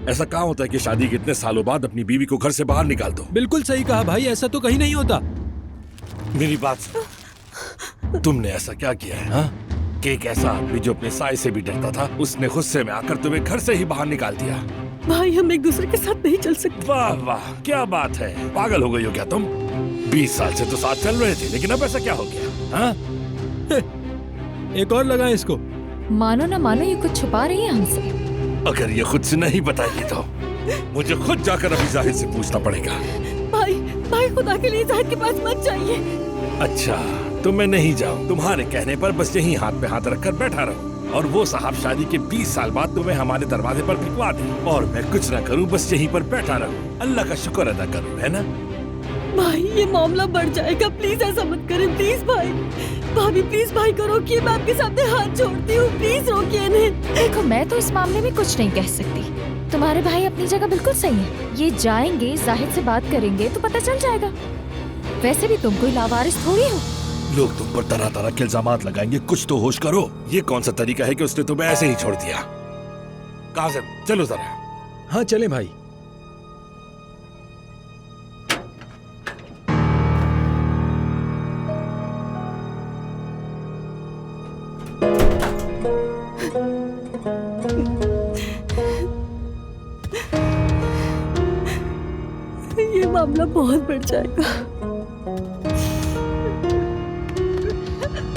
ऐसा कहाँ होता है कि शादी के इतने सालों बाद अपनी बीवी को घर से बाहर निकाल दो? बिल्कुल सही कहा भाई, ऐसा तो कहीं नहीं होता। मेरी बात सुन, तुमने ऐसा क्या किया है? हाँ, कि एक ऐसा आदमी जो अपने साय से भी डरता था, उसने गुस्से में आकर तुम्हें घर से ही बाहर निकाल दिया। भाई हम एक दूसरे के साथ नहीं चल सकते। वाह वाह, क्या बात है, पागल हो गई हो क्या तुम? 20 साल से तो साथ चल रहे थे, लेकिन अब ऐसा क्या हो गया? हाँ? एक और लगाएं इसको। मानो ना मानो ये कुछ छुपा रही है हमसे। अगर ये खुद से नहीं बताएगी तो मुझे खुद जाकर अभी जाहिद से पूछना पड़ेगा। भाई भाई खुदा के लिए जाहिद के पास मत जाइए। अच्छा, तो मैं नहीं जाऊँ, तुम्हारे कहने पर बस यहीं हाथ पे हाथ रखकर बैठा रहूं और वो साहब शादी के 20 साल बाद तुम्हें हमारे दरवाजे पर भिजवा दे और मैं कुछ न करूं, बस यहीं पर बैठा रहूं, अल्लाह का शुक्र अदा करूं, है ना? भाई ये मामला बढ़ जाएगा, प्लीज ऐसा मत करें प्लीज। भाई भाभी प्लीज भाई को रोकिए, मैं आपके सामने हाथ जोड़ती हूँ, प्लीज रोकिए इन्हें। देखो मैं तो इस मामले में कुछ नहीं कह सकती। तुम्हारे भाई अपनी जगह बिल्कुल सही है। ये जाएंगे, जाहिद से बात करेंगे तो पता चल जाएगा। वैसे भी तुम कोई लावारिस थोड़ी हो। लोग तुम पर तरह तरह के इल्जामात लगाएंगे, कुछ तो होश करो। ये कौन सा तरीका है कि उसने तुम्हें ऐसे ही छोड़ दिया? काज़िम चलो जरा। हाँ चले भाई। ये मामला बहुत बढ़ जाएगा।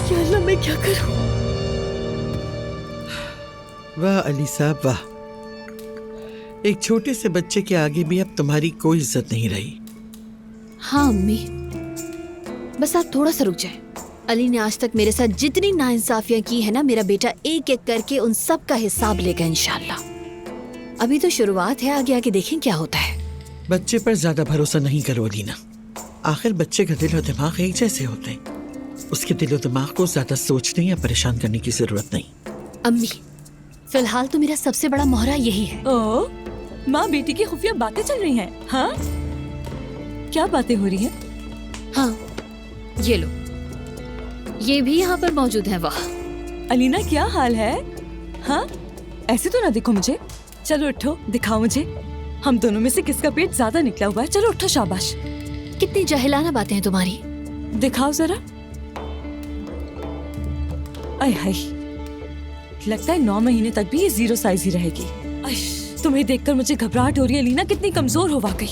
या अल्लाह मैं क्या करूं? वाह अली साहब वाह, एक छोटे से बच्चे के आगे भी अब तुम्हारी कोई इज्जत नहीं रही। हाँ अम्मी, बस आप थोड़ा सा रुक जाए। अली ने आज तक मेरे साथ जितनी नाइंसाफियां की है ना, मेरा बेटा एक एक करके उन सब का हिसाब लेगा इंशाल्लाह। अभी तो शुरुआत है, आगे आगे देखें क्या होता है। बच्चे पर ज्यादा भरोसा नहीं करो अलीना। आखिर बच्चे का दिल और दिमाग एक जैसे होते हैं। उसके दिल और दिमाग को ज्यादा सोचने या परेशान करने की जरूरत नहीं। अम्मी फिलहाल तो मेरा सबसे बड़ा मोहरा यही है। ओ, माँ बेटी की खुफिया बातें चल रही हैं। हाँ क्या बातें हो रही हैं? हाँ ये लो, ये भी यहाँ पर मौजूद है। वाह अलीना क्या हाल है? हाँ ऐसे तो ना देखो मुझे। चलो उठो, दिखाओ मुझे हम दोनों में से किसका पेट ज्यादा निकला हुआ है। चलो उठो, शाबाश। कितनी जाहिलाना बातें हैं तुम्हारी। दिखाओ जरा। आय हाय, लगता है 9 महीने तक भी ये 0 साइज ही रहेगी। तुम्हें देखकर मुझे घबराहट हो रही है लीना, कितनी कमजोर हो वाकई।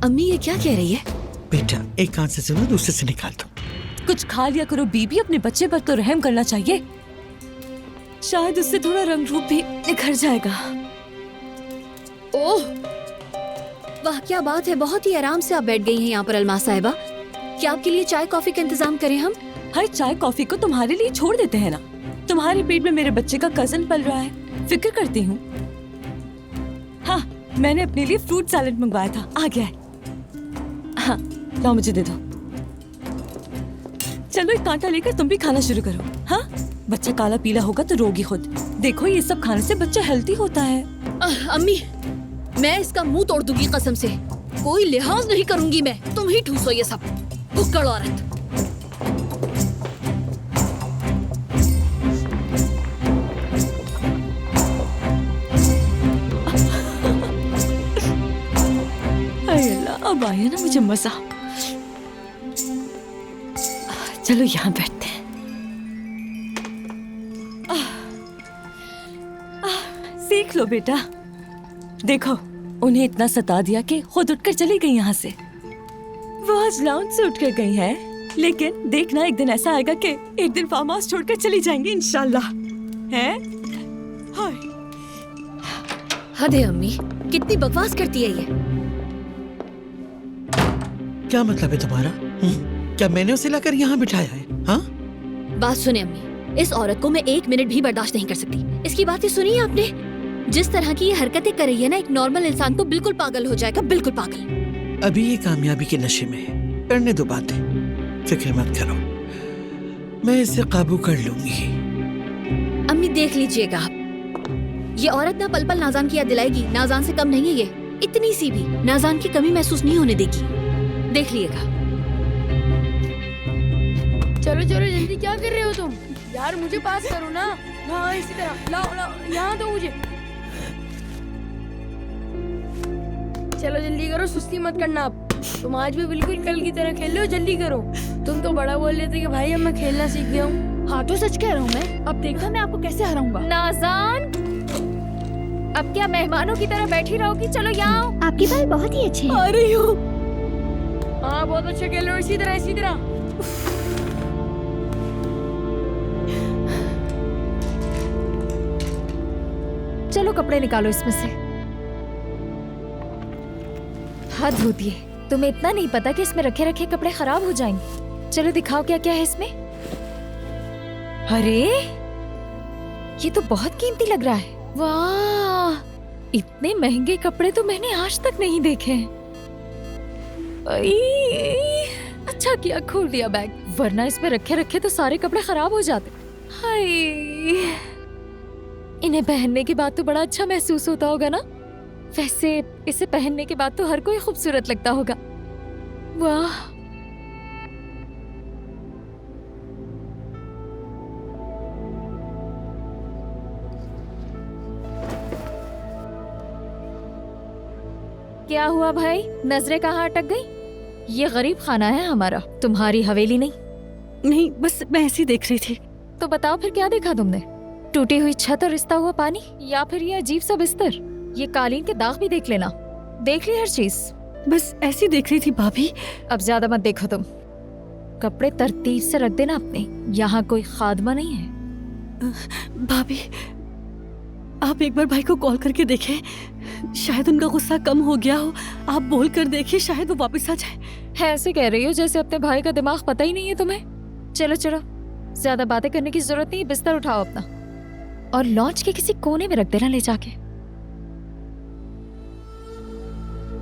अम्मी ये क्या कह रही है? बेटा एक कान से सुनो, दूसरे से निकाल दो। कुछ खा लिया करो बीबी, अपने बच्चे पर तो रहम करना चाहिए। शायद उससे थोड़ा रंग रूप भी निखर जाएगा। ओह वाह क्या बात है, बहुत ही आराम से आप बैठ गई हैं यहाँ पर अलमा साहिबा। क्या आपके लिए चाय कॉफी का इंतजाम करें हम? हर चाय कॉफी को तुम्हारे लिए छोड़ देते हैं ना। तुम्हारे पेट में मेरे बच्चे का कजन पल रहा है, फिक्र करती हूँ। हाँ मैंने अपने लिए फ्रूट सैलेड मंगवाया था, आ गया है। हाँ लो मुझे दे दो। चलो एक कांटा लेकर तुम भी खाना शुरू करो। हाँ बच्चा काला पीला होगा तो रोगी खुद। देखो ये सब खाने से बच्चा हेल्दी होता है। अम्मी मैं इसका मुंह तोड़ दूंगी कसम से, कोई लिहाज नहीं करूंगी मैं। तुम ही ठूसो ये सब, भुक्कड़ औरत। अब आया ना मुझे मजा। चलो यहाँ बैठते हैं। सीख लो बेटा। देखो उन्हें इतना सता दिया कि खुद उठकर चली गई यहाँ से। वो आज लाउंज से उठकर गई है, लेकिन देखना एक दिन ऐसा आएगा कि एक दिन फार्म हाउस छोड़कर चली जाएंगी इंशाल्लाह। हैं? हाय हद है अम्मी, कितनी बकवास करती है ये। क्या मतलब है तुम्हारा? क्या मैंने उसे लाकर यहाँ बिठाया है? हाँ बात सुने अम्मी, इस औरत को मैं 1 मिनट भी बर्दाश्त नहीं कर सकती। इसकी बातें सुनी है आपने? जिस तरह की ये हरकतें कर रही है ना, एक नॉर्मल इंसान तो बिल्कुल पागल हो जाएगा, बिल्कुल पागल। अभी ये कामयाबी के नशे में है, करने दो बातें, फिक्र मत करो, मैं इसे काबू कर लूंगी। अम्मी देख लीजिएगा आप, ये औरत ना पल पल नाज़ान की याद दिलाएगी। नाज़ान से कम नहीं है ये, इतनी सी भी नाज़ान की कमी महसूस नहीं होने देगी, देख लिएगा। चलो चलो जल्दी, क्या कर रहे हो तुम? यार मुझे पास करो ना। हाँ इसी तरह, लाओ लाओ, यहाँ दो मुझे। चलो जल्दी करो, सुस्ती मत करना आप। तुम आज भी बिल्कुल कल की तरह खेल लो, जल्दी करो। तुम तो बड़ा बोल रहे थे कि भाई अब मैं खेलना सीख गया हूँ। हाँ तो सच कह रहा हूँ मैं। अब देखो मैं आपको कैसे हराऊंगा। नाज़ान, अब क्या मेहमानों की तरह बैठी रहोगी? चलो यहाँ आओ। आपके बाल बहुत ही अच्छे हैं। आ रही हूँ। हाँ बहुत अच्छा खेल रहे हो, इसी तरह इसी तरह। चलो कपड़े निकालो इसमें से। हद होती है, तुम्हें इतना नहीं पता कि इसमें रखे रखे कपड़े खराब हो जाएंगे। चलो दिखाओ क्या क्या है इसमें। अरे ये तो बहुत कीमती लग रहा है। वाह, इतने महंगे कपड़े तो मैंने आज तक नहीं देखे हैं। अच्छा किया खोल दिया बैग, वरना इसमें रखे रखे तो सारे कपड़े खराब हो जाते। हाय, इन्हें पहनने के बाद तो बड़ा अच्छा महसूस होता होगा ना। वैसे इसे पहनने के बाद तो हर कोई खूबसूरत लगता होगा। वाह, क्या हुआ भाई, नजरें कहाँ अटक गई? ये गरीब खाना है हमारा, तुम्हारी हवेली नहीं। नहीं, बस मैं ऐसे ही देख रही थी। तो बताओ फिर क्या देखा तुमने? टूटी हुई छत और रिश्ता हुआ पानी, या फिर ये अजीब सा बिस्तर? ये कालीन के दाग भी देख लेना। देख ली हर चीज? बस ऐसे ही देख रही थी भाभी। अब ज्यादा मत देखो तुम, कपड़े तरतीब से रख देना अपने। यहाँ कोई खादमा नहीं है। भाभी, आप एक बार भाई को कॉल करके देखें, शायद उनका गुस्सा कम हो गया हो। आप बोल कर देखिए, शायद वो वापस आ जाए। ऐसे कह रही हो जैसे अपने भाई का दिमाग पता ही नहीं है तुम्हें। चलो चलो, ज्यादा बातें करने की जरूरत नहीं, बिस्तर उठाओ अपना और लॉन्च के किसी कोने में रख देना ले जाके।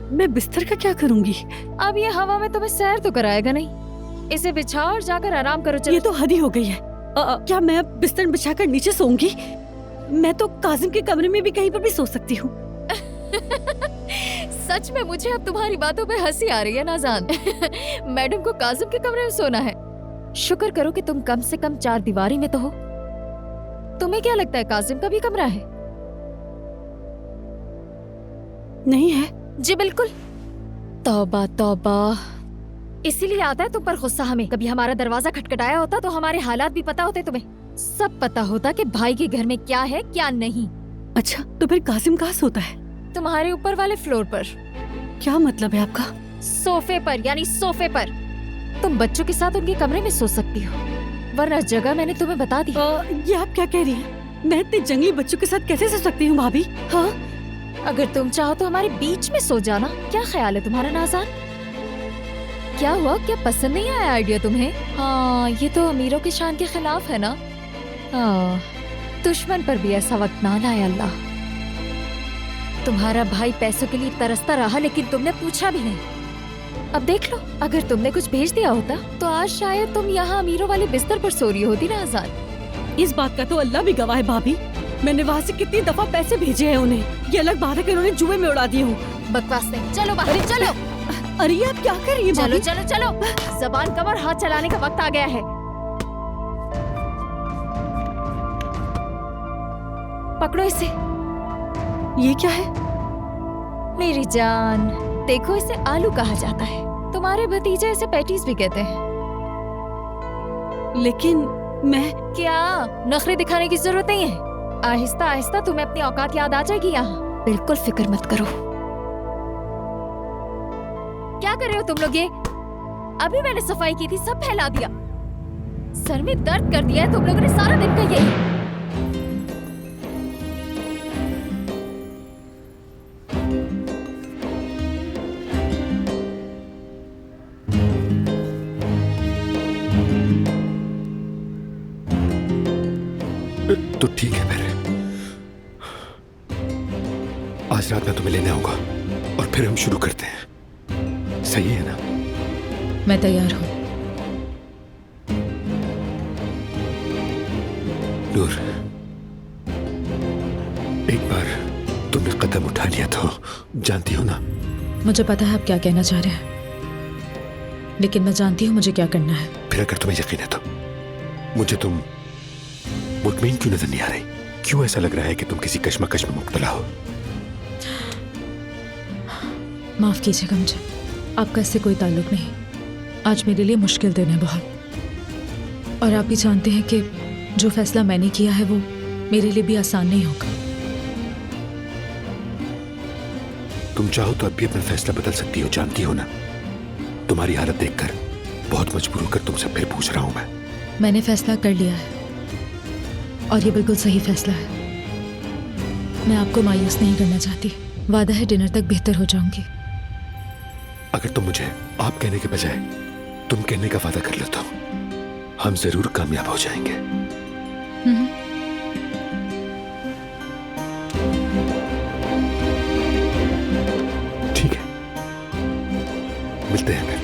मैं बिस्तर का क्या करूंगी? अब ये हवा में तुम्हें सैर तो कराएगा नहीं। इसे बिछाओ और जाकर आराम करो। चलो। ये तो हद ही हो गई है। क्या मैं अब बिस्तर बिछाकर नीचे सोऊंगी? मैं तो काजिम के कमरे में भी कहीं पर भी सो सकती हूँ। सच में मुझे अब तुम्हारी बातों पे हंसी आ रही है नाज़ान। मैडम को काजिम के कमरे में सोना है। शुक्र करो कि तुम कम से कम 4 दीवारी में तो हो। तुम्हें क्या लगता है काजिम का भी कमरा है? नहीं है। जी बिल्कुल। तौबा तौबा, इसीलिए आता है तुम पर गुस्सा हमें। कभी हमारा दरवाजा खटखटाया होता तो हमारे हालात भी पता होते तुम्हें। सब पता होता कि भाई के घर में क्या है क्या नहीं। अच्छा, तो फिर कासिम कहाँ सोता है? तुम्हारे ऊपर वाले फ्लोर पर। क्या मतलब है आपका? सोफे पर, यानी सोफे पर। तुम बच्चों के साथ उनके कमरे में सो सकती हो, वरना जगह मैंने तुम्हें बता दी। ये आप क्या कह रही हैं? मैं इतने जंगली बच्चों के साथ कैसे सो सकती हूँ भाभी? हाँ, अगर तुम चाहो तो हमारे बीच में सो जाना। क्या ख्याल है तुम्हारा नाज़ान? क्या हुआ, क्या पसंद नहीं आया आइडिया तुम्हें? हाँ, ये तो अमीरों की शान के खिलाफ है ना। हाँ, दुश्मन पर भी ऐसा वक्त ना लाए अल्लाह। तुम्हारा भाई पैसों के लिए तरसता रहा, लेकिन तुमने पूछा भी नहीं। अब देख लो, अगर तुमने कुछ भेज दिया होता तो आज शायद तुम यहाँ अमीरों वाले बिस्तर पर सो रही होती ना आजाद। इस बात का तो अल्लाह भी गवाह है भाभी। मैंने वहाँ से कितनी दफा पैसे भेजे हैं उन्हें। ये अलग बात है कि उन्होंने जुए में उड़ा दिए हूँ। बकवास नहीं, चलो बाहर चलो। अरे ये आप क्या कर रही हैं चलो भाभी? चलो चलो, जबान कम और हाथ चलाने का वक्त आ गया है। पकड़ो इसे। ये क्या है? मेरी जान, देखो इसे आलू कहा जाता है। तुम्हारे भतीजे इसे पैटीज भी कहते हैं। लेकिन मैं क्या नखरे दिखाने की जरूरत नहीं है। आहिस्ता आहिस्ता तुम्हें अपनी औकात याद आ जाएगी। यहाँ बिल्कुल फिक्र मत करो। क्या कर रहे हो तुम लोग? ये अभी मैंने सफाई की थी, सब फैला दिया। सर में दर्द कर दिया है तुम लोगों ने सारा दिन का। यही तो ठीक है, फिर आज रात मैं तुम्हें लेने आऊंगा और फिर हम शुरू करते हैं। सही है ना? मैं तैयार हूँ। नूर, एक बार तुमने कदम उठा लिया तो जानती हो ना। मुझे पता है आप क्या कहना चाह रहे हैं, लेकिन मैं जानती हूँ मुझे क्या करना है। फिर अगर तुम्हें यकीन है तो मुझे तुम मुतमईन क्यों नजर नहीं आ रही? क्यों ऐसा लग रहा है कि तुम किसी कश्मकश में मुब्तला हो? माफ कीजिएगा मुझे, आपका इससे कोई ताल्लुक नहीं। आज मेरे लिए मुश्किल दिन है बहुत, और आप भी जानते हैं कि जो फैसला मैंने किया है वो मेरे लिए भी आसान नहीं होगा। तुम चाहो तो अब भी अपना फैसला बदल सकती हो, जानती हो ना। तुम्हारी हालत देखकर बहुत मजबूर होकर तुमसे फिर पूछ रहा हूं मैं। मैंने फैसला कर लिया है और ये बिल्कुल सही फैसला है। मैं आपको मायूस नहीं करना चाहती। वादा है डिनर तक बेहतर हो जाऊंगी। अगर तुम मुझे आप कहने के बजाय तुम कहने का वादा कर लो तो हम जरूर कामयाब हो जाएंगे। ठीक है, मिलते हैं फिर।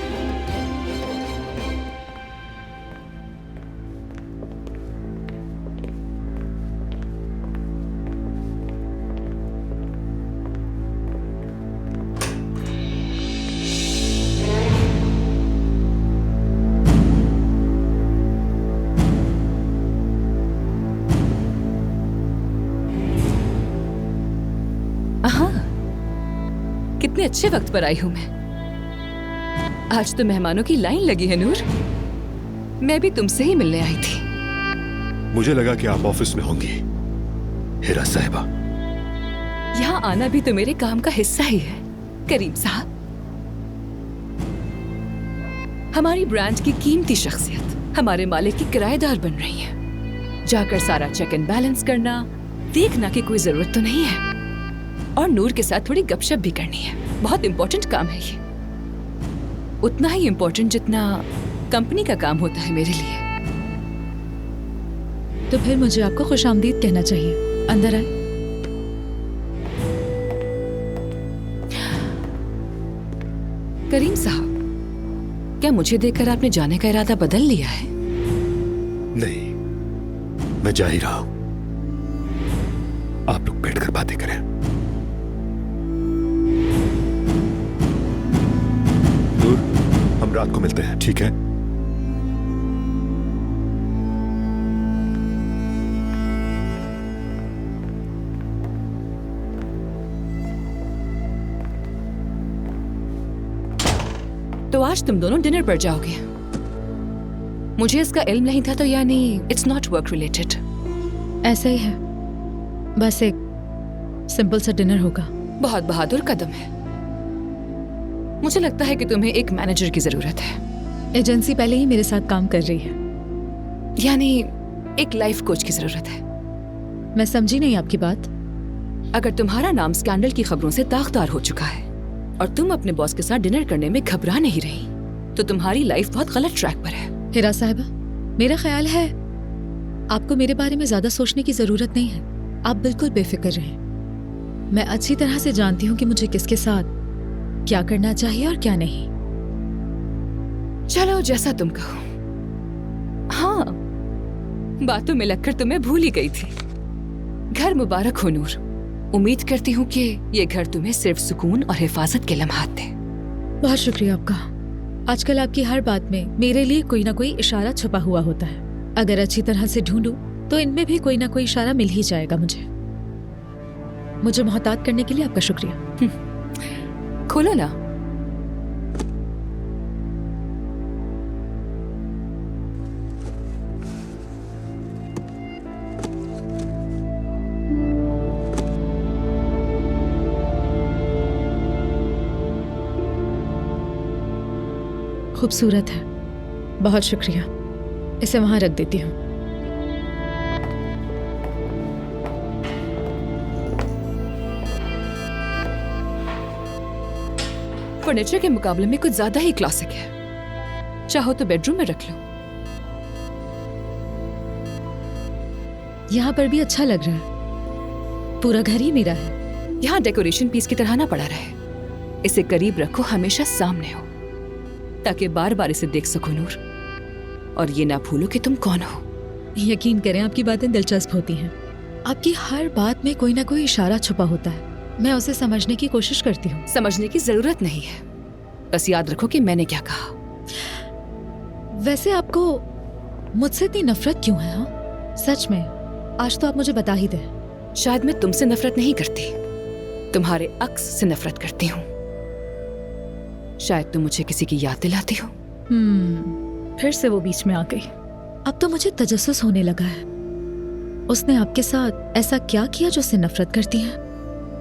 कितने अच्छे वक्त पर आई हूँ मैं। आज तो मेहमानों की लाइन लगी है नूर। मैं भी तुमसे ही मिलने आई थी। मुझे लगा कि आप ऑफिस में होंगी हिरा साहिबा। यहाँ आना भी तो मेरे काम का हिस्सा ही है करीम साहब। हमारी ब्रांच की कीमती शख्सियत हमारे मालिक की किराएदार बन रही है। जाकर सारा चेक एंड बैलेंस करना, देखना कि कोई जरूरत तो नहीं है, और नूर के साथ थोड़ी गपशप भी करनी है। बहुत इंपॉर्टेंट काम है ये, उतना ही इंपॉर्टेंट जितना कंपनी का काम होता है मेरे लिए। तो फिर मुझे आपको खुशामदीद कहना चाहिए। अंदर आए। करीम साहब, क्या मुझे देखकर आपने जाने का इरादा बदल लिया है? नहीं, मैं जा ही रहा हूं। आप लोग बैठकर बातें करें। दूर, हम रात को मिलते हैं, ठीक है? तो आज तुम दोनों डिनर पर जाओगे। मुझे इसका इल्म नहीं था, तो यानी इट्स नॉट वर्क रिलेटेड। ऐसा ही है, बस एक सिंपल सा डिनर होगा। बहुत बहादुर कदम है। मुझे लगता है कि तुम्हें एक मैनेजर की जरूरत है। एजेंसी पहले ही मेरे साथ काम कर रही है। यानी एक लाइफ कोच की जरूरत है। मैं समझी नहीं आपकी बात। अगर तुम्हारा नाम स्कैंडल की खबरों से दागदार हो चुका है और तुम अपने बॉस के साथ डिनर करने में घबरा नहीं रही, तो तुम्हारी लाइफ बहुत गलत ट्रैक पर है। हिरा साहिबा, मेरा ख्याल है आपको मेरे बारे में ज्यादा सोचने की जरूरत नहीं है। आप बिल्कुल बेफिक्र रहें। मैं अच्छी तरह से जानती हूँ कि मुझे किसके साथ क्या करना चाहिए और क्या नहीं। चलो, जैसा तुम कहो। हाँ, बातों में लगकर तुम्हें भूल ही गई थी। घर मुबारक हो नूर। उम्मीद करती हूँ कि ये घर तुम्हें सिर्फ सुकून और हिफाजत के लम्हात दे। बहुत शुक्रिया आपका। आजकल आपकी हर बात में मेरे लिए कोई ना कोई इशारा छुपा हुआ होता है। अगर अच्छी तरह से ढूंढूं तो इनमें भी कोई ना कोई इशारा मिल ही जाएगा मुझे मोहतात करने के लिए आपका शुक्रिया। खोलो ना। खूबसूरत है, बहुत शुक्रिया। इसे वहां रख देती हूँ। फर्नीचर के मुकाबले में कुछ ज्यादा ही क्लासिक है। चाहो तो बेडरूम में रख लो। यहाँ पर भी अच्छा लग रहा है। पूरा घर ही मेरा है। यहाँ डेकोरेशन पीस की तरह ना पड़ा रहे। इसे करीब रखो, हमेशा सामने हो, ताकि बार बार इसे देख सको नूर। और ये ना भूलो कि तुम कौन हो। यकीन करें, आपकी बातें दिलचस्प होती हैं। आपकी हर बात में कोई ना कोई इशारा छुपा होता है। मैं उसे समझने की कोशिश करती हूँ। समझने की जरूरत नहीं है, बस याद रखो कि मैंने क्या कहा। वैसे आपको मुझसे इतनी नफरत क्यों है? हाँ, सच में आज तो आप मुझे बता ही दें। शायद मैं तुमसे नफरत नहीं करती, तुम्हारे अक्स से नफरत करती हूँ। शायद तुम मुझे किसी की याद दिलाती हो। फिर से वो बीच में आ गई। अब तो मुझे तजस्सुस होने लगा है। उसने आपके साथ ऐसा क्या किया जो उससे नफरत करती है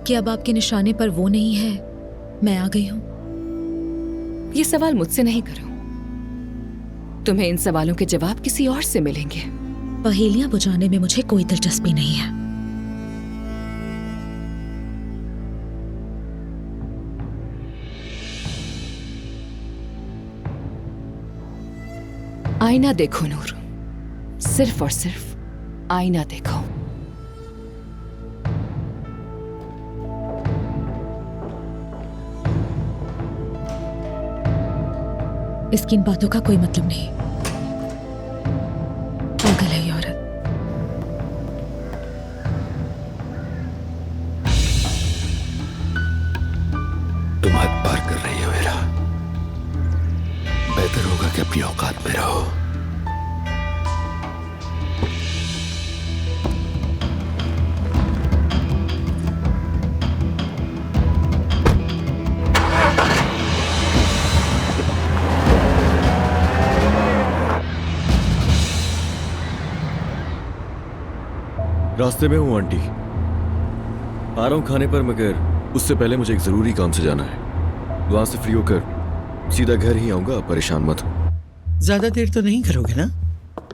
कि अब आपके निशाने पर वो नहीं है, मैं आ गई हूं? ये सवाल मुझसे नहीं करो। तुम्हें इन सवालों के जवाब किसी और से मिलेंगे। पहेलियां बुझाने में मुझे कोई दिलचस्पी नहीं है। आईना देखो नूर, सिर्फ और सिर्फ आईना देखो। इसकी इन बातों का कोई मतलब नहीं। पागल है ये औरत। तुम हद पार कर रही हो मेरा। बेहतर होगा कि अपनी औकात में रहो। रास्ते में हूँ आंटी, आ रहा हूँ खाने पर, मगर उससे पहले मुझे एक जरूरी काम से जाना है। वहां से फ्री होकर सीधा घर ही आऊंगा, परेशान मत हो। ज्यादा देर तो नहीं करोगे ना?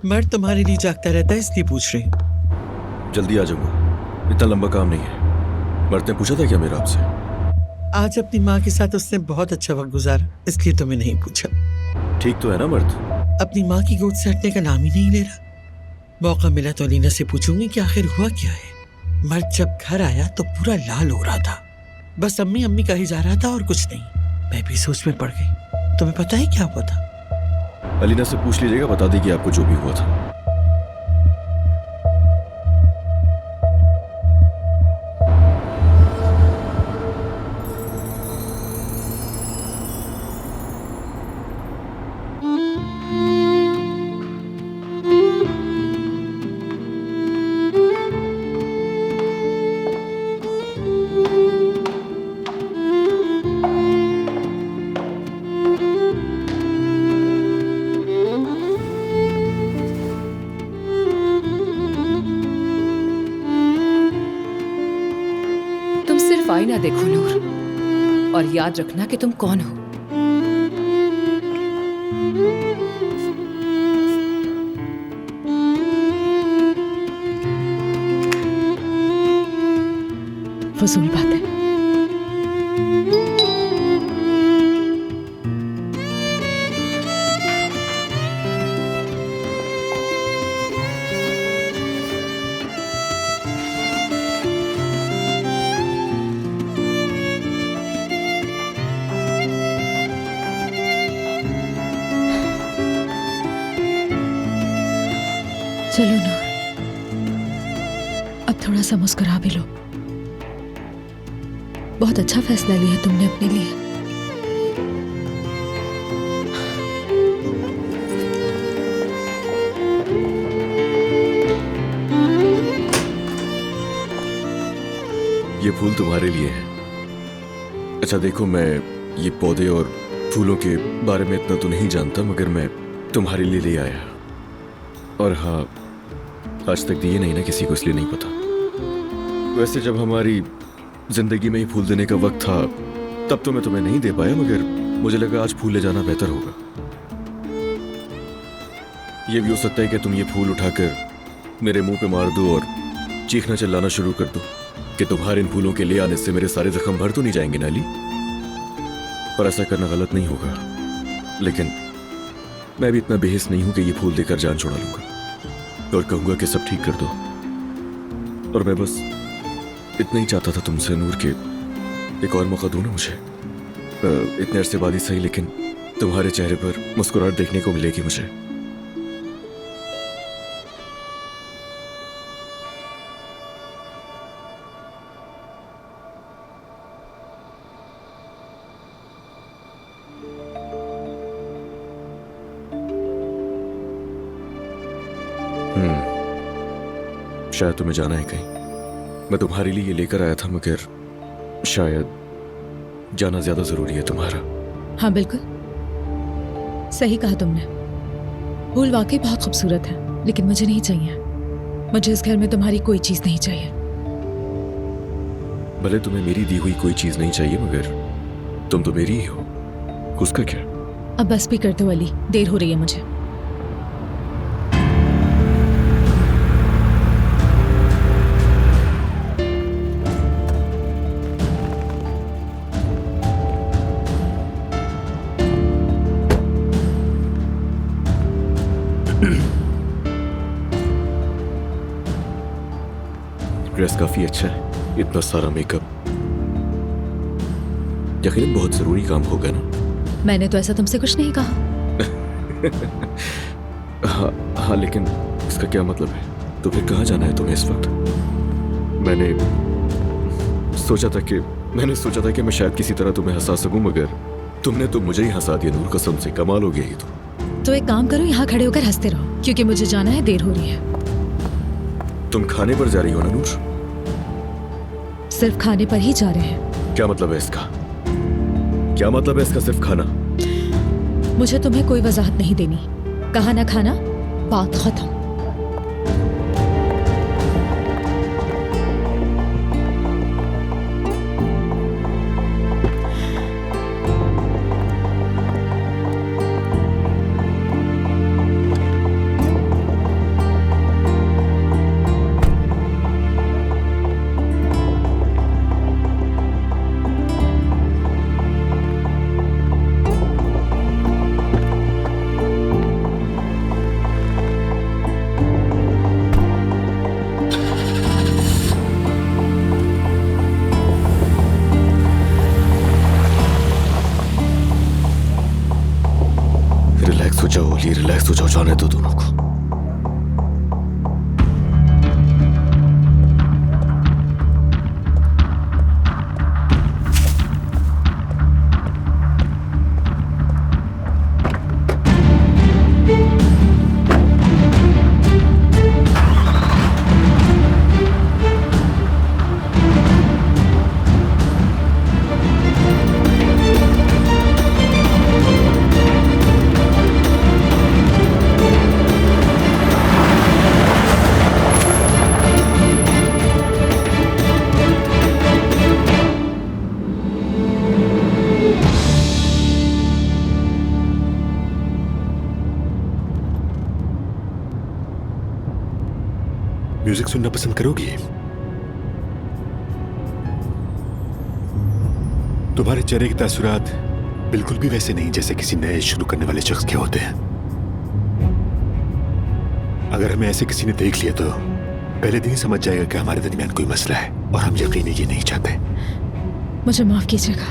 मर्द तुम्हारे लिए जागता रहता है, इसलिए पूछ रही हूँ। जल्दी आ जाऊंगा, इतना लंबा काम नहीं है। मर्द ने पूछा था क्या मेरा आपसे? आज अपनी माँ के साथ उसने बहुत अच्छा वक्त गुजारा, इसलिए तुम्हें नहीं पूछा। ठीक तो है ना मर्द? अपनी माँ की गोद से हटने का नाम ही नहीं ले रहा। मौका मिला तो अलीना से पूछूंगी कि आखिर हुआ क्या है। मर्द जब घर आया तो पूरा लाल हो रहा था, बस अम्मी अम्मी का ही जा रहा था और कुछ नहीं। मैं भी सोच में पड़ गई। तुम्हें पता है क्या हुआ था? अलीना से पूछ लीजिएगा, बता देगी आपको जो भी हुआ था। आईना देखो नूर, और याद रखना कि तुम कौन हो। फजूल बात है। चलो नूर, अब थोड़ा सा मुस्कुरा भी लो। बहुत अच्छा फैसला लिया तुमने अपने लिए। ये फूल तुम्हारे लिए है। अच्छा देखो, मैं ये पौधे और फूलों के बारे में इतना तो नहीं जानता, मगर मैं तुम्हारे लिए ले आया। और हाँ, आज तक दिए नहीं ना किसी को, इसलिए नहीं पता। वैसे जब हमारी जिंदगी में ही फूल देने का वक्त था तब तो मैं तुम्हें नहीं दे पाया, मगर मुझे लगा आज फूल ले जाना बेहतर होगा। ये भी हो सकता है कि तुम ये फूल उठाकर मेरे मुंह पे मार दो और चीखना चिल्लाना शुरू कर दो कि तुम्हारे इन फूलों के ले आने से मेरे सारे जख्म भर तो नहीं जाएंगे नाली। और ऐसा करना गलत नहीं होगा, लेकिन मैं भी इतना बेहिस नहीं हूं कि ये फूल देकर जान छुड़ा लूंगा और कहूंगा कि सब ठीक कर दो। और मैं बस इतना ही चाहता था तुमसे नूर के एक और मौका दो ना मुझे। इतने अरसे बाद ही सही, लेकिन तुम्हारे चेहरे पर मुस्कुराहट देखने को मिलेगी मुझे। शायद तुम्हें जाना है कहीं। मैं तुम्हारे लिए ये लेकर आया था, मगर शायद जाना ज्यादा जरूरी है तुम्हारा। हाँ बिल्कुल सही कहा तुमने। फूल वाकई बहुत खूबसूरत है, लेकिन मुझे नहीं चाहिए। मुझे इस घर में तुम्हारी कोई चीज नहीं चाहिए। भले तुम्हें मेरी दी हुई कोई चीज नहीं चाहिए, मगर तुम तो मेरी ही हो, उसका क्या? अब बस भी कर दो अली, देर हो रही है मुझे। ड्रेस काफी अच्छा है, इतना सारा मेकअप, यकीनन बहुत जरूरी काम होगा ना? मैंने तो ऐसा तुमसे कुछ नहीं कहा। हाँ, लेकिन इसका क्या मतलब है? तो फिर कहाँ जाना है तुम्हें इस वक्त? मैंने सोचा था कि मैं शायद किसी तरह तुम्हें हंसा सकूं, मगर तुमने तो मुझे ही हंसा दिया नूर, कसम से कमाल हो गया ये तो एक काम करो, यहाँ खड़े होकर हंसते रहो, क्योंकि मुझे जाना है, देर हो रही है। तुम खाने पर जा रही हो ना नूर? सिर्फ खाने पर ही जा रहे हैं। क्या मतलब है इसका? क्या मतलब है इसका सिर्फ खाना? मुझे तुम्हें कोई वजाहत नहीं देनी। कहा ना खाना, बात खत्म। रिलैक्स हो जाओ, जाने दो दोनों को। म्यूजिक सुनना पसंद करोगी? तुम्हारे चेहरे के तासुरात बिल्कुल भी वैसे नहीं जैसे किसी नए शुरू करने वाले शख्स के होते हैं। अगर हमें ऐसे किसी ने देख लिया तो पहले दिन ही समझ जाएगा कि हमारे दरमियान कोई मसला है, और हम यकीनन ये नहीं चाहते। मुझे माफ कीजिएगा,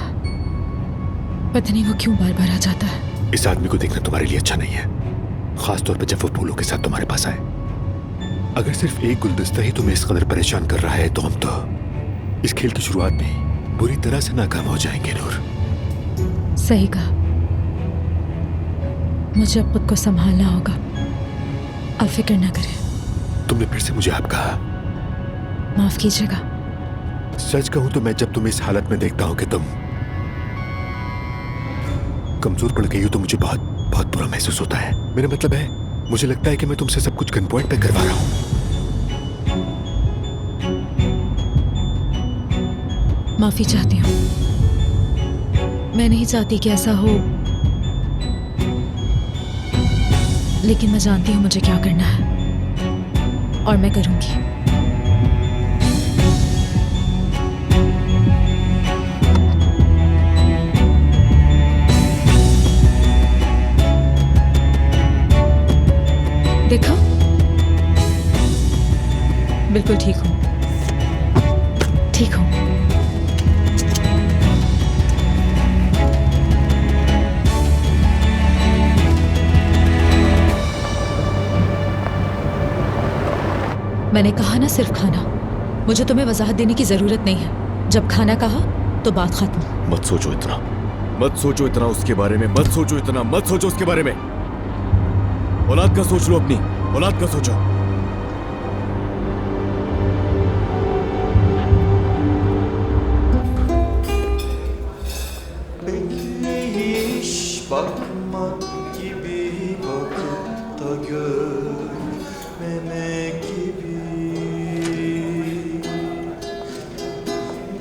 पता नहीं वो क्यों बार बार आ जाता है। इस आदमी को देखना तुम्हारे लिए अच्छा नहीं है, खासतौर पर जब वो फूलों के साथ तुम्हारे पास आए। अगर सिर्फ एक गुलदस्ता ही तुम्हें इस कदर परेशान कर रहा है तो हम तो इस खेल की शुरुआत में बुरी तरह से नाकाम हो जाएंगे नूर। सही कहा, मुझे अब खुद को संभालना होगा। आप फिक्र न करें। तुमने फिर से मुझे आप कहा। माफ कीजिएगा। सच कहूं तो मैं जब तुम्हें इस हालत में देखता हूं कि तुम कमजोर पड़ गई हो तो मुझे बहुत बहुत बुरा महसूस होता है। मेरा मतलब है, मुझे लगता है कि मैं तुमसे सब कुछ गन पॉइंट पे करवा रहा हूं। माफी चाहती हूँ, मैं नहीं चाहती कि ऐसा हो, लेकिन मैं जानती हूँ मुझे क्या करना है और मैं करूंगी। देखा, बिल्कुल ठीक हूँ, ठीक हूँ। मैंने कहा ना सिर्फ खाना, मुझे तुम्हें वजाहत देने की जरूरत नहीं है। जब खाना कहा तो बात खत्म। मत सोचो इतना उसके बारे में, मत सोचो उसके बारे में। औलाद का सोच लो, अपनी औलाद का सोचो।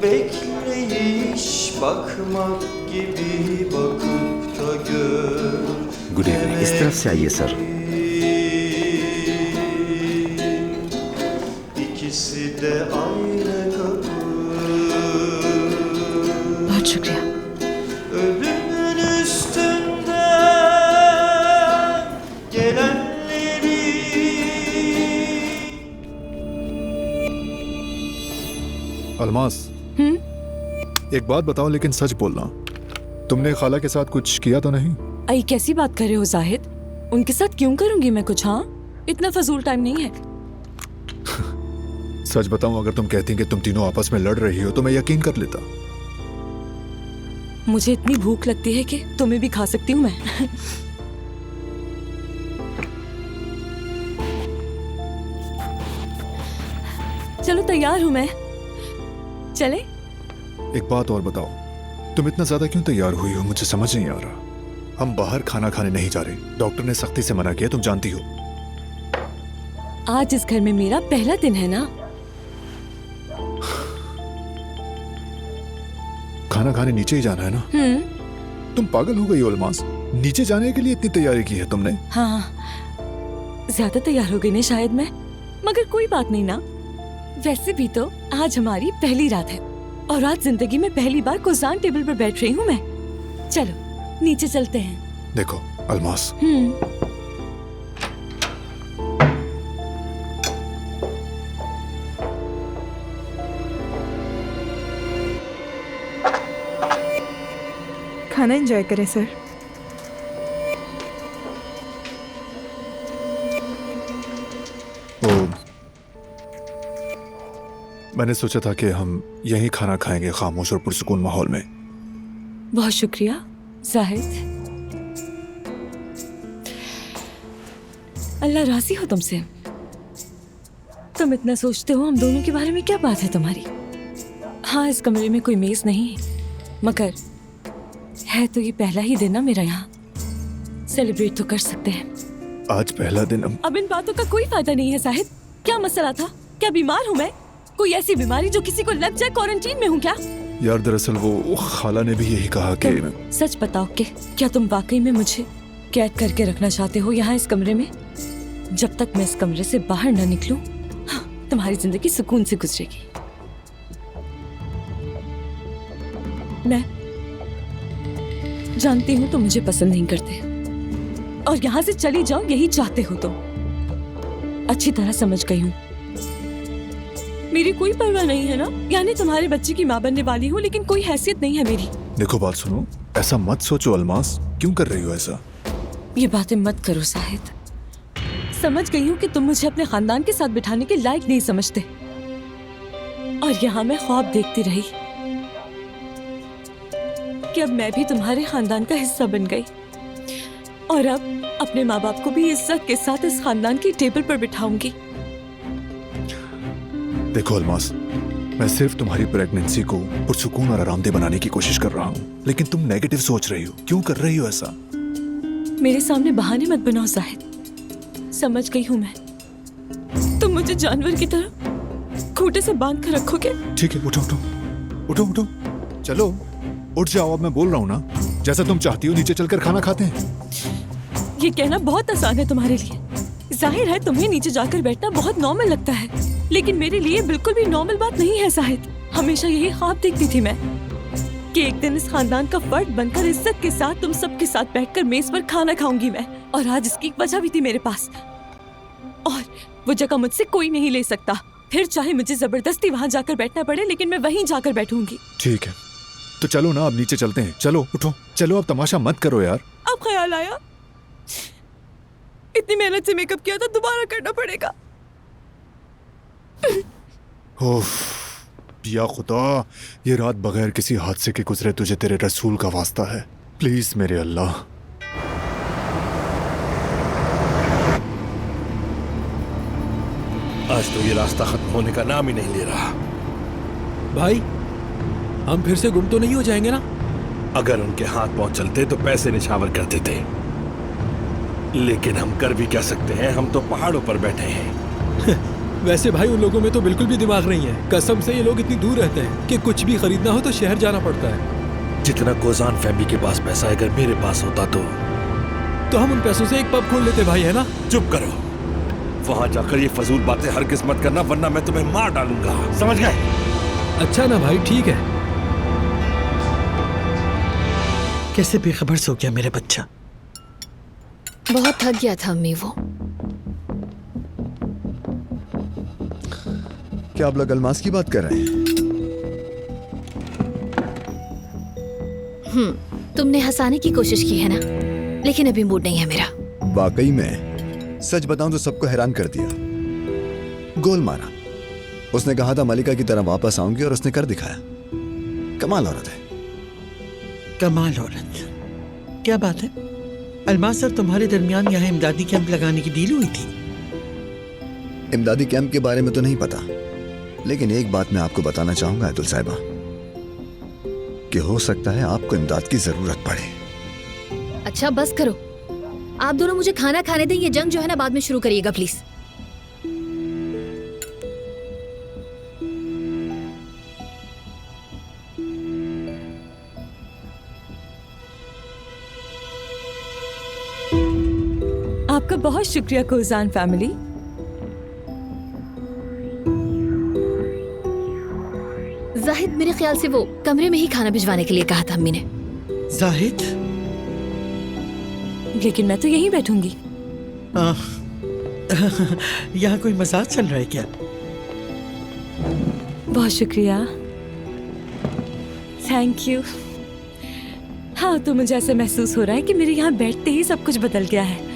Bekleyiş bakmak gibi bakıp da gör. Good evening. इस तरफ से आइए sir. İkisi de aynı kapı. बहुत शुक्रिया। Ölümün üstünde gelenleri. अलमास, एक बात बताओ लेकिन सच बोलना, तुमने खाला के साथ कुछ किया तो नहीं? आई कैसी बात कर रहे हो जाहिद? उनके साथ क्यों करूंगी मैं कुछ? हाँ, इतना फजूल टाइम नहीं है। सच बताऊं, अगर तुम कहती कि तुम तीनों आपस में लड़ रही हो तो मैं यकीन कर लेता। मुझे इतनी भूख लगती है कि तुम्हें भी खा सकती हूँ मैं। चलो तैयार हूँ मैं, चले? एक बात और बताओ, तुम इतना ज्यादा क्यों तैयार हुई हो? मुझे समझ नहीं आ रहा। हम बाहर खाना खाने नहीं जा रहे, डॉक्टर ने सख्ती से मना किया, तुम जानती हो। आज इस घर में मेरा पहला दिन है ना। खाना खाने नीचे ही जाना है ना? तुम पागल हो गई हो अलमास, नीचे जाने के लिए इतनी तैयारी की है तुमने? हाँ, ज्यादा तैयार हो गई ना शायद मैं, मगर कोई बात नहीं ना। वैसे भी तो आज हमारी पहली रात है और आज जिंदगी में पहली बार कुर्सान टेबल पर बैठ रही हूँ मैं। चलो नीचे चलते हैं। देखो अलमास, खाना एंजॉय करें सर। मैंने सोचा था कि हम यहीं खाना खाएंगे, खामोश और पुरसुकून माहौल में। बहुत शुक्रिया जाहिद, अल्लाह राजी हो तुमसे। तुम इतना सोचते हो हम दोनों के बारे में, क्या बात है तुम्हारी? हाँ, इस कमरे में कोई मेज नहीं, मगर है तो ये पहला ही दिन ना मेरा यहाँ, सेलिब्रेट तो कर सकते हैं। आज पहला दिन। अब इन बातों का कोई फायदा नहीं है जाहिद। क्या मसला था? क्या बीमार हूँ मैं? कोई ऐसी बीमारी जो किसी को लग जाए? क्वारंटीन में हूँ क्या? यार दरअसल वो खाला ने भी यही कहा कि सच बताओ कि क्या तुम वाकई में मुझे कैद करके रखना चाहते हो यहाँ इस कमरे में? जब तक मैं इस कमरे से बाहर न निकलूं, तुम्हारी जिंदगी सुकून से गुजरेगी। मैं जानती हूँ तुम मुझे पसंद नहीं करते और यहाँ से चली जाओ यही चाहते हो तुम। अच्छी तरह समझ गई हूँ, मेरी कोई परवाह नहीं है ना। यानी तुम्हारे बच्चे की माँ बनने वाली हूँ, लेकिन कोई हैसियत नहीं है मेरी। देखो बात सुनो, ऐसा मत सोचो अलमास, क्यों कर रही हो ऐसा? ये बातें मत करो साहिद। समझ गई हूँ कि तुम मुझे अपने खानदान के साथ बिठाने के लायक नहीं समझते, और यहाँ मैं ख्वाब देखती रही कि अब मैं भी तुम्हारे खानदान का हिस्सा बन गई, और अब अपने माँ बाप को भी इज्जत के साथ इस खानदान की टेबल पर बिठाऊंगी। देखो अलमास, मैं सिर्फ तुम्हारी प्रेगनेंसी को पुरसुकून और आरामदेह बनाने की कोशिश कर रहा हूँ, लेकिन तुम नेगेटिव सोच रही हो। क्यों कर रही हो ऐसा? मेरे सामने बहाने मत बनाओ जाहिद। समझ गई हूँ मैं, तुम मुझे जानवर की तरह खूंटे से बांध कर रखोगे। ठीक है, उठो उठो उठो उठो, चलो उठ जाओ। अब मैं बोल रहा हूँ ना, जैसा तुम चाहती हो नीचे चलकर खाना खाते हैं। ये कहना बहुत आसान है तुम्हारे लिए। जाहिर है तुम्हें नीचे जाकर बैठना बहुत नॉर्मल लगता है, लेकिन मेरे लिए बिल्कुल भी नॉर्मल बात नहीं है जाहिद। हमेशा यही ख्वाब देखती थी मैं कि एक दिन इस खानदान का फर्द बनकर इज्जत के साथ तुम सबके साथ बैठकर मेज पर खाना खाऊंगी मैं। और आज इसकी वजह भी थी मेरे पास, और वो जगह मुझसे कोई नहीं ले सकता। फिर चाहे मुझे जबरदस्ती वहां जाकर बैठना पड़े, लेकिन मैं वहीं जाकर बैठूंगी। ठीक है, तो चलो ना, अब नीचे चलते हैं। चलो उठो, चलो अब तमाशा मत करो यार। अब ख्याल आया, इतनी मेहनत से मेकअप किया था, दोबारा करना पड़ेगा। या खुदा, ये रात बगैर किसी हादसे के गुजरे तुझे तेरे रसूल का वास्ता है, प्लीज मेरे अल्लाह। आज तो ये रास्ता खत्म होने का नाम ही नहीं ले रहा। भाई, हम फिर से गुम तो नहीं हो जाएंगे ना? अगर उनके हाथ पांव चलते तो पैसे निछावर कर देते, लेकिन हम कर भी क्या सकते हैं? हम तो पहाड़ों पर बैठे हैं। वैसे भाई उन लोगों में तो बिल्कुल भी दिमाग नहीं है। कसम से ये लोग इतनी दूर रहते हैं कि कुछ भी खरीदना हो तो शहर जाना पड़ता है। जितना कोजान फैमिली के पास पैसा है, अगर मेरे पास होता तो हम उन पैसों से एक पब खोल लेते भाई, है ना? चुप करो। वहां जाकर ये फजूल बातें हरगिज मत करना, वरना मैं तुम्हें मार डालूंगा, समझ गए? अच्छा ना भाई, ठीक है। कैसे बेखबर सो गया मेरा बच्चा? बहुत थक गया था अम्मी वो। क्या आप लोग अलमास की बात कर रहे हैं? तुमने हंसाने की कोशिश की है ना, लेकिन अभी मूड नहीं है मेरा। वाकई में सच बताऊं तो सबको हैरान कर दिया। गोल मारा। उसने कहा था मलिका की तरह वापस आऊंगी और उसने कर दिखाया। कमाल औरत है। कमाल औरत। क्या बात है अलमास सर, तुम्हारे दरमियान यहाँ इमदादी कैंप लगाने की डील हुई थी? इमदादी कैंप के बारे में तो नहीं पता, लेकिन एक बात मैं आपको बताना चाहूंगा अतुल साहिबा, कि हो सकता है आपको इमदाद की जरूरत पड़े। अच्छा बस करो, आप दोनों मुझे खाना खाने दें। ये जंग जो है ना बाद में शुरू करिएगा प्लीज। आपका बहुत शुक्रिया कोजान फैमिली। जाहिद, मेरे ख्याल से वो कमरे में ही खाना भिजवाने के लिए कहा था अम्मी ने। जाहिद? लेकिन मैं तो यहीं बैठूंगी। यहाँ कोई मजाक चल रहा है क्या? बहुत शुक्रिया, थैंक यू। हाँ, तो मुझे ऐसा महसूस हो रहा है कि मेरे यहाँ बैठते ही सब कुछ बदल गया है।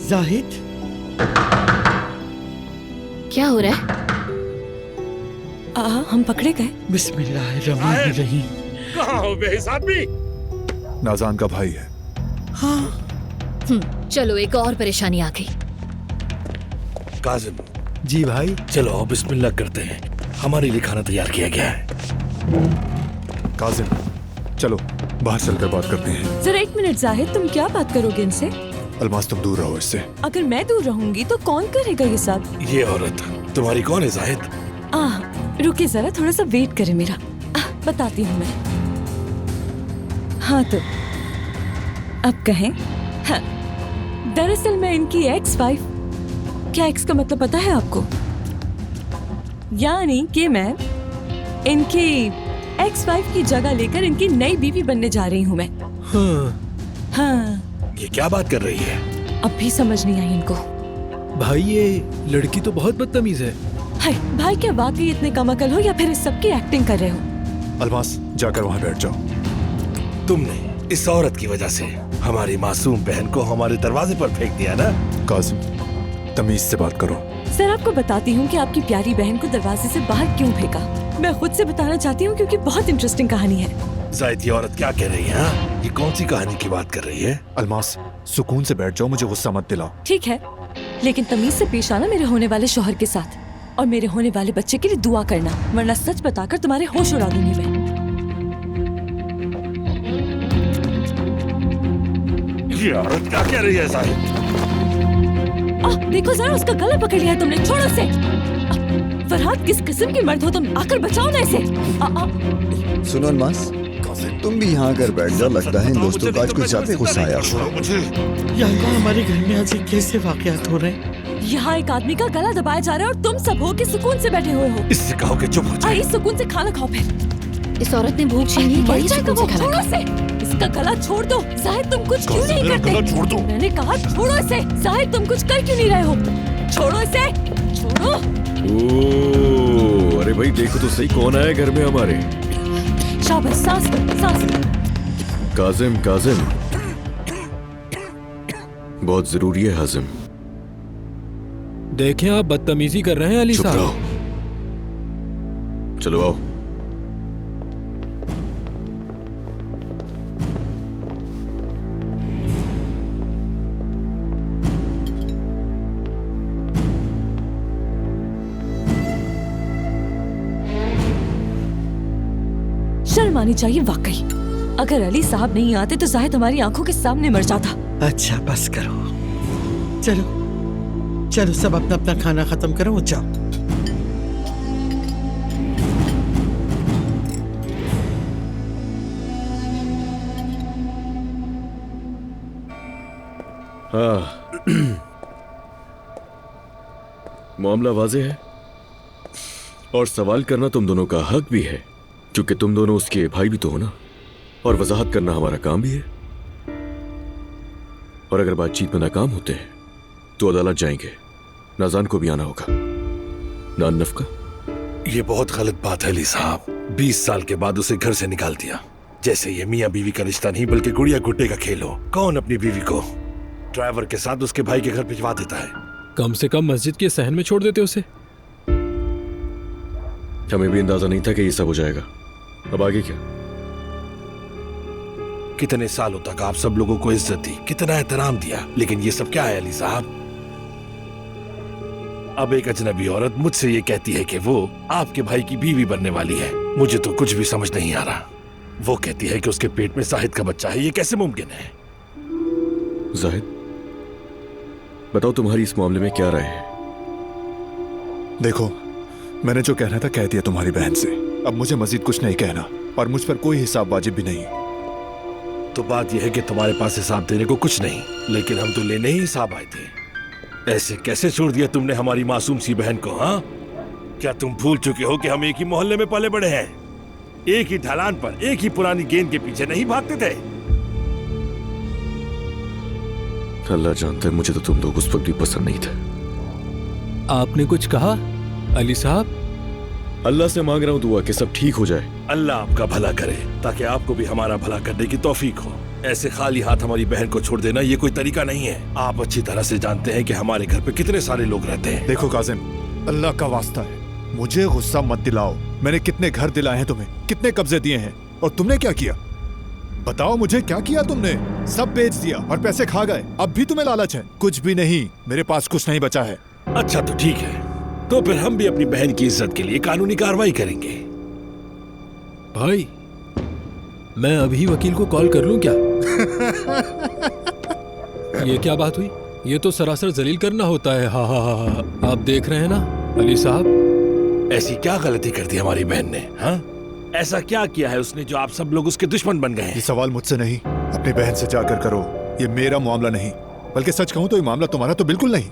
जाहिद? क्या हो रहा है? हम पकड़े गए। बिस्मिल्लाहिर्रहमानिर्रहीम। कहाँ हो बेहिस आदमी? नाजान का भाई है। हाँ। चलो एक और परेशानी आ गई। काजिम। जी भाई। चलो अब बिस्मिल्लाह करते हैं, हमारे लिए खाना तैयार किया गया है। काजिम चलो बाहर चलकर बात करते हैं। जरा एक मिनट जाहिद, तुम क्या बात करोगे इनसे? अलमास तुम दूर रहो इससे। अगर मैं दूर रहूंगी तो कौन करेगा ये सब? ये औरत तुम्हारी कौन है जाहिद? रुके जरा, थोड़ा सा वेट करे मेरा। बताती हूँ मैं। हाँ तो अब कहें। हाँ, दरअसल मैं इनकी एक्स वाइफ। क्या एक्स का मतलब पता है आपको? यानी कि मैं इनकी एक्स वाइफ की जगह लेकर इनकी नई बीवी बनने जा रही हूँ मैं। हाँ। ये क्या बात कर रही है? अब भी समझ नहीं आई इनको। भाई ये लड़की तो बहुत बदतमीज है। हाय भाई, क्या वाकई इतने कम अकल हो या फिर इस सब की एक्टिंग कर रहे हो? अलमास जाकर वहाँ बैठ जाओ। तुमने इस औरत की वजह से हमारी मासूम बहन को हमारे दरवाजे पर फेंक दिया ना? कासिम तमीज से बात करो। सर आपको बताती हूँ कि आपकी प्यारी बहन को दरवाजे से बाहर क्यों फेंका। मैं खुद से बताना चाहती हूँ क्योंकि बहुत इंटरेस्टिंग कहानी है। जाहिद, ये औरत क्या कह रही है? हाँ? ये कौन सी कहानी की बात कर रही है? अलमास सुकून से बैठ जाओ, मुझे गुस्सा मत दिलाओ। ठीक है, लेकिन तमीज से पेश आना मेरे होने वाले शौहर के साथ, और मेरे होने वाले बच्चे के लिए दुआ करना, वरना सच बताकर तुम्हारे होश उड़ा दूंगी मैं। ये औरत क्या कह रही है जाहिद? देखो जरा, उसका गला पकड़ लिया है तुमने, छोड़ो उसे। फरहाद, किस किस्म की मर्द हो तुम? आकर बचाओ ना इसे। सुनो अलमास, तुम भी यहाँ आकर बैठ जाओ। लगता है इन दोस्तों का आज कुछ ज्यादा गुस्सा आया। यहाँ हमारे घर में आज कैसे वाकयात हो रहे हैं? यहाँ एक आदमी का गला दबाया जा रहा है और तुम सब हो के सुकून से बैठे हुए हो। इससे कहो कि चुप हो जाए। सुकून से खाना खाओ फिर। इस औरत ने भूख छीनी है, क्या ये सुकून से खाना छोड़ो इसे। इसका गला छोड़ दो। जाहिद, तुम कुछ क्यों नहीं करते? गला छोड़ दो। मैंने कहा छोड़ो इसे। जाहिद, तुम कुछ कर क्यों नहीं रहे हो? छोड़ो इसे, छोड़ो। अरे भाई देखो तो सही, कौन आया घर में हमारे? शाबाश, सांस लो, सांस लो। काजिम, काजिम बहुत जरूरी है हाजिम। देखें आप बदतमीजी कर रहे हैं अली साहब। चलो आओ। शर्म आनी चाहिए वाकई। अगर अली साहब नहीं आते तो जाहिद हमारी आंखों के सामने मर जाता। अच्छा बस करो। चलो चलो, सब अपना अपना खाना खत्म करो और जाओ। मामला वाज़ेह है और सवाल करना तुम दोनों का हक भी है, क्योंकि तुम दोनों उसके भाई भी तो हो ना, और वजाहत करना हमारा काम भी है। और अगर बातचीत में नाकाम होते हैं तो अदालत जाएंगे, नाजान को भी आना होगा। नान नफका। ये बहुत गलत बात है अली साहब। 20 साल के बाद उसे घर से निकाल दिया, जैसे ये मियाँ बीवी का रिश्ता नहीं बल्कि गुड़िया गुड्डे का खेल हो। कौन अपनी बीवी को ड्राइवर के साथ उसके भाई के घर भिजवा देता है? कम से कम मस्जिद के सहन में छोड़ देते उसे। हमें भी अंदाजा नहीं था कि ये सब हो जाएगा। अब आगे क्या? कितने सालों तक आप सब लोगों को इज्जत दी, कितना एहतराम दिया, लेकिन ये सब क्या है अली साहब? अब एक अजनबी औरत मुझसे ये कहती है कि वो आपके भाई की बीवी बनने वाली है। मुझे तो कुछ भी समझ नहीं आ रहा। वो कहती है कि उसके पेट में जाहिद का बच्चा है। ये कैसे मुमकिन है? जाहिद, बताओ तुम्हारी इस मामले में क्या राय है? देखो, मैंने जो कहना था कह दिया तुम्हारी बहन से। अब मुझे मजीद कुछ नहीं कहना और मुझ पर कोई हिसाब वाजिब भी नहीं। तो बात यह है कि तुम्हारे पास हिसाब देने को कुछ नहीं, लेकिन हम तो लेने ही हिसाब आए थे। ऐसे कैसे छोड़ दिया तुमने हमारी मासूम सी बहन को? हाँ, क्या तुम भूल चुके हो कि हम एक ही मोहल्ले में पले बड़े हैं? एक ही ढलान पर एक ही पुरानी गेंद के पीछे नहीं भागते थे? अल्लाह जानता है, मुझे तो तुम लोग उस वक्त भी पसंद नहीं थे। आपने कुछ कहा अली साहब? अल्लाह से मांग रहा हूँ दुआ कि सब ठीक हो जाए। अल्लाह आपका भला करे ताकि आपको भी हमारा भला करने की तौफीक हो। ऐसे खाली हाथ हमारी बहन को छोड़ देना ये कोई तरीका नहीं है। आप अच्छी तरह से जानते हैं कि हमारे घर पे कितने सारे लोग रहते हैं। देखो काजिम, अल्लाह का वास्ता है, मुझे गुस्सा मत दिलाओ। मैंने कितने घर दिलाए हैं तुम्हें, कितने कब्जे दिए हैं, और तुमने क्या किया? बताओ मुझे, क्या किया तुमने? सब बेच दिया और पैसे खा गए। अब भी तुम्हें लालच है? कुछ भी नहीं, मेरे पास कुछ नहीं बचा है। अच्छा तो ठीक है, तो फिर हम भी अपनी बहन की इज्जत के लिए कानूनी कार्रवाई करेंगे। भाई, मैं अभी वकील को कॉल कर लूं क्या? ये क्या बात हुई? ये तो सरासर जलील करना होता है। हा हा हा। आप देख रहे हैं ना अली साहब, ऐसी क्या गलती कर दी हमारी बहन ने? हाँ, ऐसा क्या किया है उसने जो आप सब लोग उसके दुश्मन बन गए हैं? ये सवाल मुझसे नहीं, अपनी बहन से जाकर करो। ये मेरा मामला नहीं, बल्कि सच कहूँ तो ये मामला तुम्हारा तो बिल्कुल नहीं।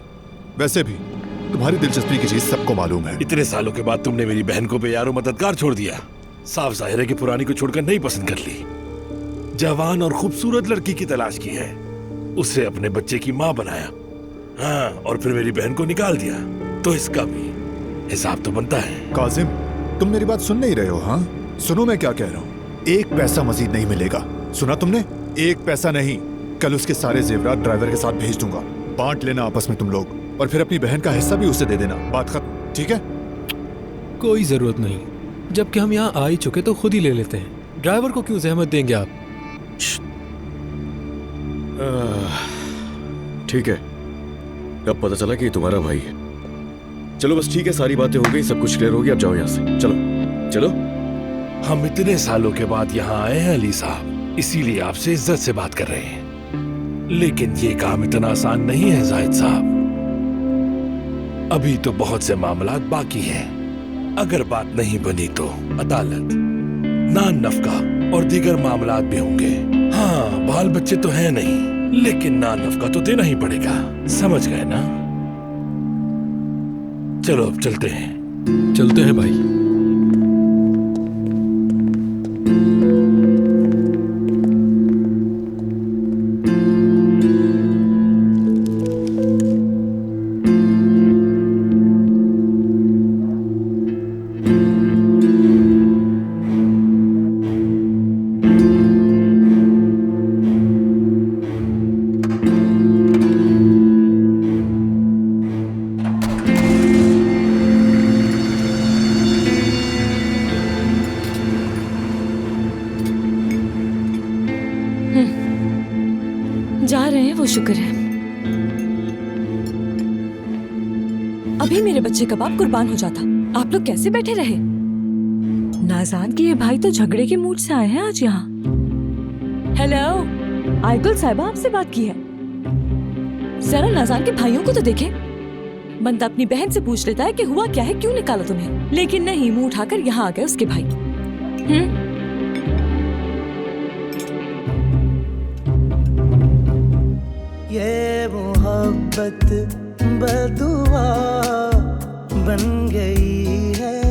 वैसे भी तुम्हारी दिलचस्पी की चीज सबको मालूम है। इतने सालों के बाद तुमने मेरी बहन को बेयारो मददगार छोड़ दिया। साफ जाहिर है कि पुरानी को छोड़कर नहीं पसंद कर ली। जवान और खूबसूरत लड़की की तलाश की है, उसे अपने बच्चे की माँ बनाया, हाँ, और फिर मेरी बहन को निकाल दिया। तो इसका भी हिसाब तो बनता है। काजिम, तुम मेरी बात सुन नहीं रहे हो? हाँ, सुनो मैं क्या कह रहा हूँ। 1 पैसा मजीद नहीं मिलेगा, सुना तुमने? 1 पैसा नहीं। कल उसके सारे जेवरात ड्राइवर के साथ भेज दूंगा, बांट लेना आपस में तुम लोग, और फिर अपनी बहन का हिस्सा भी उसे दे देना। बात खत्म, ठीक है? कोई जरूरत नहीं, जबकि हम यहाँ आ ही चुके तो खुद ही ले लेते हैं। ड्राइवर को क्यों जहमत देंगे आप? ठीक है, अब पता चला कि ये तुम्हारा भाई है। चलो बस ठीक है, सारी बातें हो गई, सब कुछ क्लियर हो गया। अब जाओ यहाँ से, चलो चलो। हम इतने सालों के बाद यहाँ आए हैं अली साहब, इसीलिए आपसे इज्जत से बात कर रहे हैं। लेकिन ये काम इतना आसान नहीं है जाहिद साहब। अभी तो बहुत से मामलात बाकी हैं। अगर बात नहीं बनी तो अदालत, नान नफका और दीगर मामलात भी होंगे। हाँ, बाल बच्चे तो हैं नहीं, लेकिन नान नफका तो देना ही पड़ेगा। समझ गए ना? चलो अब चलते हैं। चलते हैं भाई। जा रहे हैं, वो शुक्र है। अभी मेरे बच्चे का बाप कुर्बान हो जाता। आप लोग कैसे बैठे रहे? नाज़ान के ये भाई तो झगड़े के मूड से आए हैं आज यहाँ। हेलो, आइकुल साहिबा आपसे बात की है। जरा नाज़ान के भाइयों को तो देखे। बंदा अपनी बहन से पूछ लेता है कि हुआ क्या है, क्यों निकाला तुम्हें, लेकिन नहीं, मुंह उठाकर यहाँ आ गए उसके भाई। ये मोहब्बत बदुआ बन गई है।